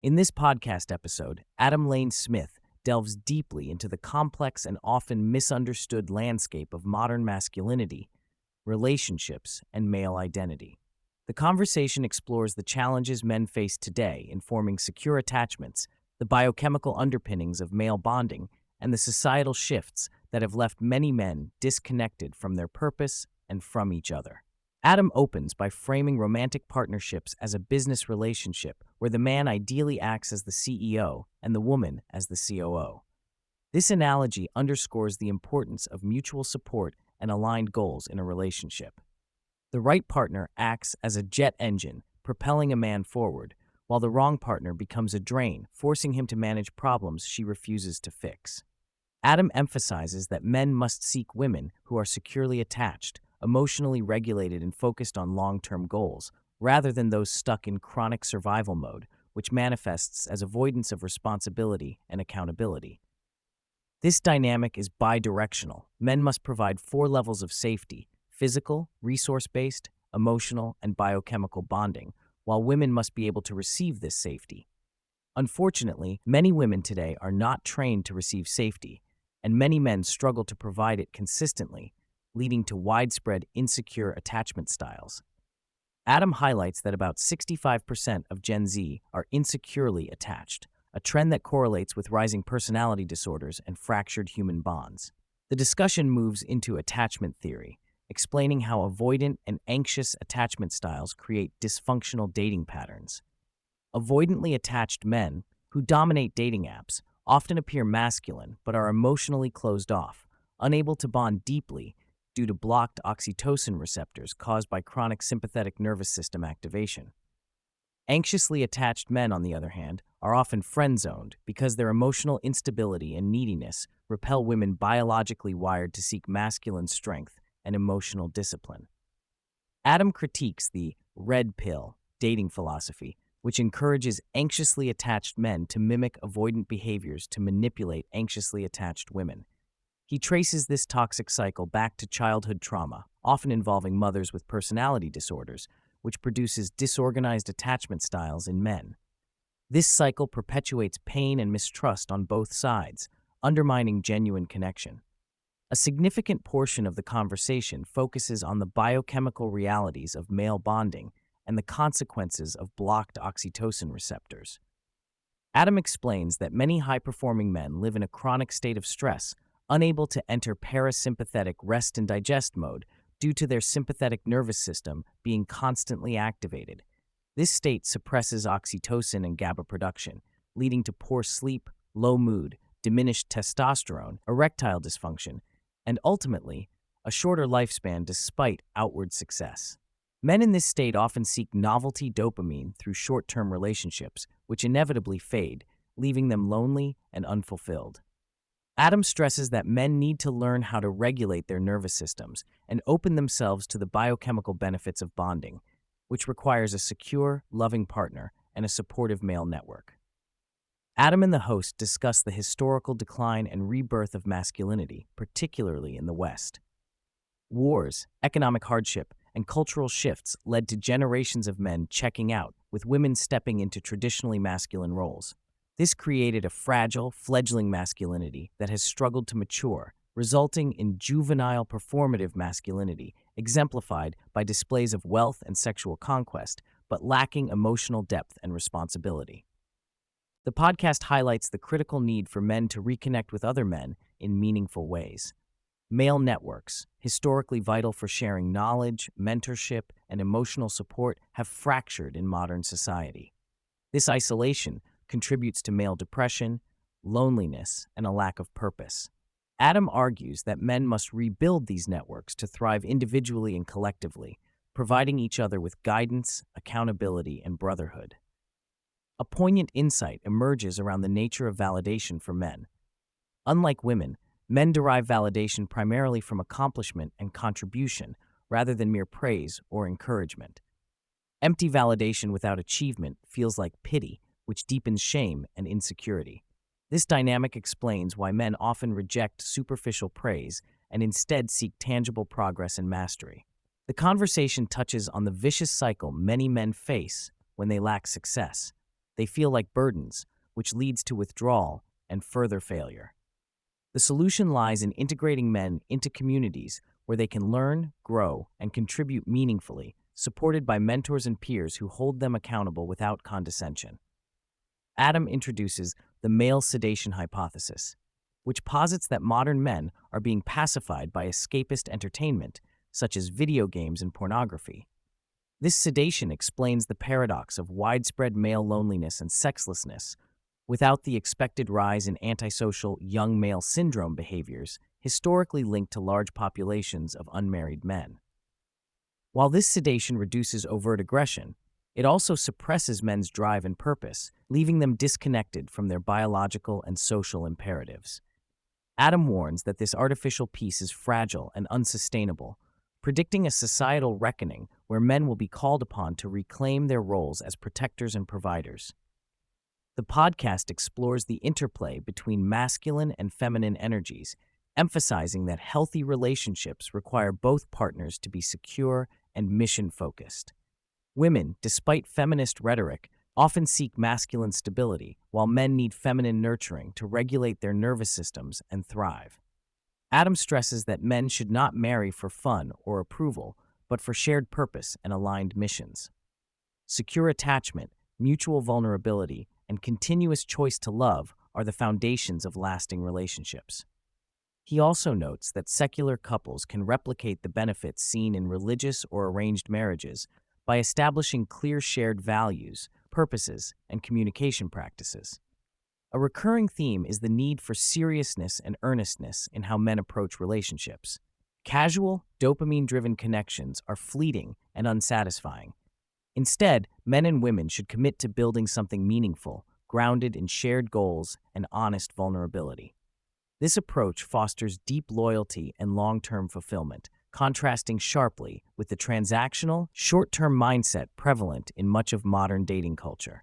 In this podcast episode, Adam Lane Smith delves deeply into the complex and often misunderstood landscape of modern masculinity, relationships, and male identity. The conversation explores the challenges men face today in forming secure attachments, the biochemical underpinnings of male bonding, and the societal shifts that have left many men disconnected from their purpose and from each other. Adam opens by framing romantic partnerships as a business relationship where the man ideally acts as the CEO and the woman as the COO. This analogy underscores the importance of mutual support and aligned goals in a relationship. The right partner acts as a jet engine, propelling a man forward, while the wrong partner becomes a drain, forcing him to manage problems she refuses to fix. Adam emphasizes that men must seek women who are securely attached, emotionally regulated, and focused on long-term goals, rather than those stuck in chronic survival mode, which manifests as avoidance of responsibility and accountability. This dynamic is bidirectional. Men must provide 4 levels of safety: physical, resource-based, emotional, and biochemical bonding, while women must be able to receive this safety. Unfortunately, many women today are not trained to receive safety, and many men struggle to provide it consistently, leading to widespread insecure attachment styles. Adam highlights that about 65% of Gen Z are insecurely attached, a trend that correlates with rising personality disorders and fractured human bonds. The discussion moves into attachment theory, explaining how avoidant and anxious attachment styles create dysfunctional dating patterns. Avoidantly attached men, who dominate dating apps, often appear masculine but are emotionally closed off, unable to bond deeply due to blocked oxytocin receptors caused by chronic sympathetic nervous system activation. Anxiously attached men, on the other hand, are often friend-zoned because their emotional instability and neediness repel women biologically wired to seek masculine strength and emotional discipline. Adam critiques the red pill dating philosophy, which encourages anxiously attached men to mimic avoidant behaviors to manipulate anxiously attached women. He traces this toxic cycle back to childhood trauma, often involving mothers with personality disorders, which produces disorganized attachment styles in men. This cycle perpetuates pain and mistrust on both sides, undermining genuine connection. A significant portion of the conversation focuses on the biochemical realities of male bonding and the consequences of blocked oxytocin receptors. Adam explains that many high-performing men live in a chronic state of stress, unable to enter parasympathetic rest and digest mode due to their sympathetic nervous system being constantly activated. This state suppresses oxytocin and GABA production, leading to poor sleep, low mood, diminished testosterone, erectile dysfunction, and ultimately, a shorter lifespan despite outward success. Men in this state often seek novelty dopamine through short-term relationships, which inevitably fade, leaving them lonely and unfulfilled. Adam stresses that men need to learn how to regulate their nervous systems and open themselves to the biochemical benefits of bonding, which requires a secure, loving partner and a supportive male network. Adam and the host discuss the historical decline and rebirth of masculinity, particularly in the West. Wars, economic hardship, and cultural shifts led to generations of men checking out, with women stepping into traditionally masculine roles. This created a fragile, fledgling masculinity that has struggled to mature, resulting in juvenile performative masculinity, exemplified by displays of wealth and sexual conquest, but lacking emotional depth and responsibility. The podcast highlights the critical need for men to reconnect with other men in meaningful ways. Male networks, historically vital for sharing knowledge, mentorship, and emotional support, have fractured in modern society. This isolation contributes to male depression, loneliness, and a lack of purpose. Adam argues that men must rebuild these networks to thrive individually and collectively, providing each other with guidance, accountability, and brotherhood. A poignant insight emerges around the nature of validation for men. Unlike women, men derive validation primarily from accomplishment and contribution, rather than mere praise or encouragement. Empty validation without achievement feels like pity, which deepens shame and insecurity. This dynamic explains why men often reject superficial praise and instead seek tangible progress and mastery. The conversation touches on the vicious cycle many men face when they lack success. they feel like burdens, which leads to withdrawal and further failure. The solution lies in integrating men into communities where they can learn, grow, and contribute meaningfully, supported by mentors and peers who hold them accountable without condescension. Adam introduces the male sedation hypothesis, which posits that modern men are being pacified by escapist entertainment, such as video games and pornography. This sedation explains the paradox of widespread male loneliness and sexlessness, without the expected rise in antisocial young male syndrome behaviors historically linked to large populations of unmarried men. While this sedation reduces overt aggression, it also suppresses men's drive and purpose, leaving them disconnected from their biological and social imperatives. Adam warns that this artificial peace is fragile and unsustainable, predicting a societal reckoning where men will be called upon to reclaim their roles as protectors and providers. The podcast explores the interplay between masculine and feminine energies, emphasizing that healthy relationships require both partners to be secure and mission-focused. Women, despite feminist rhetoric, often seek masculine stability, while men need feminine nurturing to regulate their nervous systems and thrive. Adam stresses that men should not marry for fun or approval, but for shared purpose and aligned missions. Secure attachment, mutual vulnerability, and continuous choice to love are the foundations of lasting relationships. He also notes that secular couples can replicate the benefits seen in religious or arranged marriages by establishing clear shared values, purposes, and communication practices. A recurring theme is the need for seriousness and earnestness in how men approach relationships. Casual, dopamine-driven connections are fleeting and unsatisfying. Instead, men and women should commit to building something meaningful, grounded in shared goals and honest vulnerability. This approach fosters deep loyalty and long-term fulfillment, contrasting sharply with the transactional, short-term mindset prevalent in much of modern dating culture.